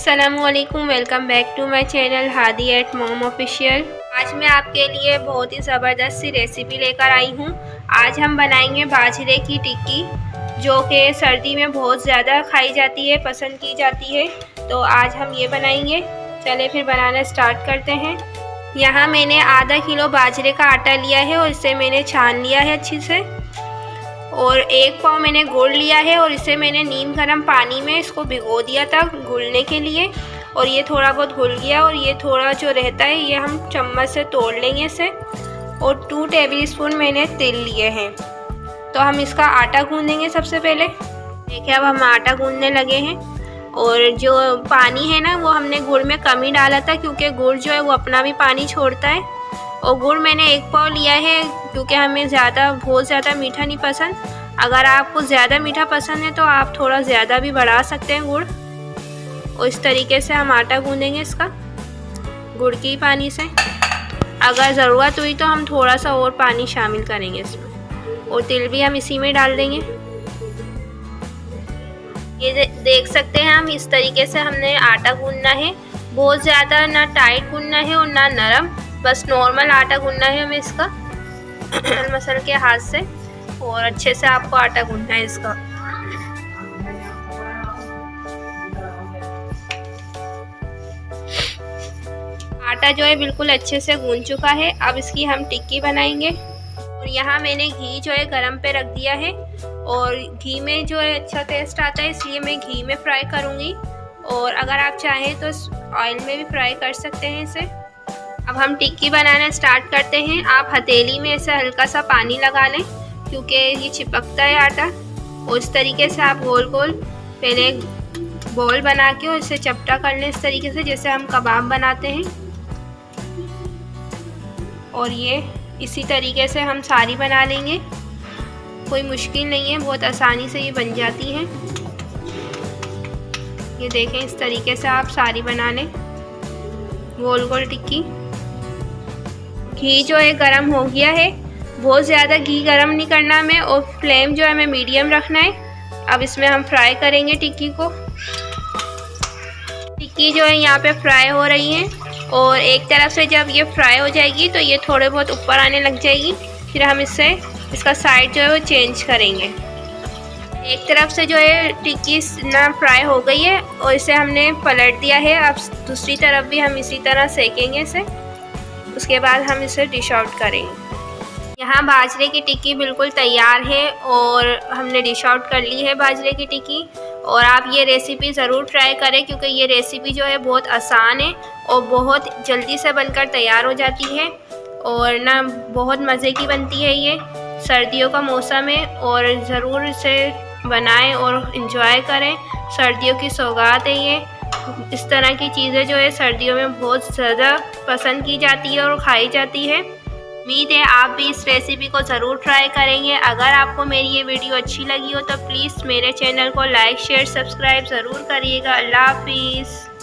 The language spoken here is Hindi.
अस्सलामुअलैकुम, welcome back to my channel Hadi at mom official. आज मैं आपके लिए बहुत ही ज़बरदस्त सी रेसिपी लेकर आई हूँ। आज हम बनाएंगे बाजरे की टिक्की, जो कि सर्दी में बहुत ज़्यादा खाई जाती है, पसंद की जाती है। तो आज हम ये बनाएंगे। चले फिर बनाना स्टार्ट करते हैं। यहाँ मैंने आधा किलो बाजरे का आटा लिया है और इसे मैंने छान लिया है अच्छी से। और 1 पाव मैंने गुड़ लिया है और इसे मैंने नीम गर्म पानी में इसको भिगो दिया था घुलने के लिए। और ये थोड़ा बहुत घुल गया और ये थोड़ा जो रहता है ये हम चम्मच से तोड़ लेंगे इसे। और 2 टेबलस्पून मैंने तेल लिए हैं। तो हम इसका आटा गूंदेंगे सबसे पहले। देखिए अब हम आटा गूंदने लगे हैं। और जो पानी है ना वो हमने गुड़ में कम ही डाला था, क्योंकि गुड़ जो है वो अपना भी पानी छोड़ता है। और गुड़ मैंने 1 पाव लिया है, क्योंकि हमें बहुत ज़्यादा मीठा नहीं पसंद। अगर आपको ज़्यादा मीठा पसंद है तो आप थोड़ा ज़्यादा भी बढ़ा सकते हैं गुड़। और इस तरीके से हम आटा गूंदेंगे इसका गुड़ के पानी से। अगर ज़रूरत हुई तो हम थोड़ा सा और पानी शामिल करेंगे इसमें। और तिल भी हम इसी में डाल देंगे। ये देख सकते हैं हम, इस तरीके से हमने आटा गूंदना है। बहुत ज़्यादा ना टाइट गूंदना है और ना नरम, बस नॉर्मल आटा गूंदना है हमें इसका मसल के हाथ से। और अच्छे से आपको आटा गूंदना है इसका। आटा जो है बिल्कुल अच्छे से गूंद चुका है। अब इसकी हम टिक्की बनाएंगे। और यहाँ मैंने घी जो है गरम पे रख दिया है। और घी में जो है अच्छा टेस्ट आता है, इसलिए मैं घी में फ्राई करूँगी। और अगर आप चाहें तो ऑयल में भी फ्राई कर सकते हैं इसे। अब हम टिक्की बनाना स्टार्ट करते हैं। आप हथेली में ऐसे हल्का सा पानी लगा लें, क्योंकि ये चिपकता है आटा। और इस तरीके से आप गोल गोल पहले एक बॉल बना के और इसे चपटा कर लें, इस तरीके से जैसे हम कबाब बनाते हैं। और ये इसी तरीके से हम सारी बना लेंगे। कोई मुश्किल नहीं है, बहुत आसानी से ये बन जाती है। ये देखें, इस तरीके से आप सारी बना लें गोल गोल टिक्की। घी जो है गरम हो गया है। बहुत ज़्यादा घी गरम नहीं करना हमें, और फ्लेम जो है हमें मीडियम रखना है। अब इसमें हम फ्राई करेंगे टिक्की को। टिक्की जो है यहाँ पे फ्राई हो रही है। और एक तरफ से जब ये फ्राई हो जाएगी तो ये थोड़े बहुत ऊपर आने लग जाएगी। फिर हम इसका साइड जो है वो चेंज करेंगे। एक तरफ से जो है टिक्की ना फ्राई हो गई है और इसे हमने पलट दिया है। अब दूसरी तरफ भी हम इसी तरह सेकेंगे इसे। उसके बाद हम इसे डिश आउट करेंगे। यहाँ बाजरे की टिक्की बिल्कुल तैयार है और हमने डिश आउट कर ली है बाजरे की टिक्की। और आप ये रेसिपी ज़रूर ट्राई करें, क्योंकि ये रेसिपी जो है बहुत आसान है और बहुत जल्दी से बनकर तैयार हो जाती है। और ना बहुत मज़े की बनती है ये। सर्दियों का मौसम है और ज़रूर इसे बनाएं और इन्जॉय करें। सर्दियों की सौगात है ये। इस तरह की चीज़ें जो है सर्दियों में बहुत ज़्यादा पसंद की जाती है और खाई जाती है। उम्मीद है आप भी इस रेसिपी को ज़रूर ट्राई करेंगे। अगर आपको मेरी ये वीडियो अच्छी लगी हो तो प्लीज़ मेरे चैनल को लाइक शेयर सब्सक्राइब ज़रूर करिएगा। अल्लाह हाफिज़।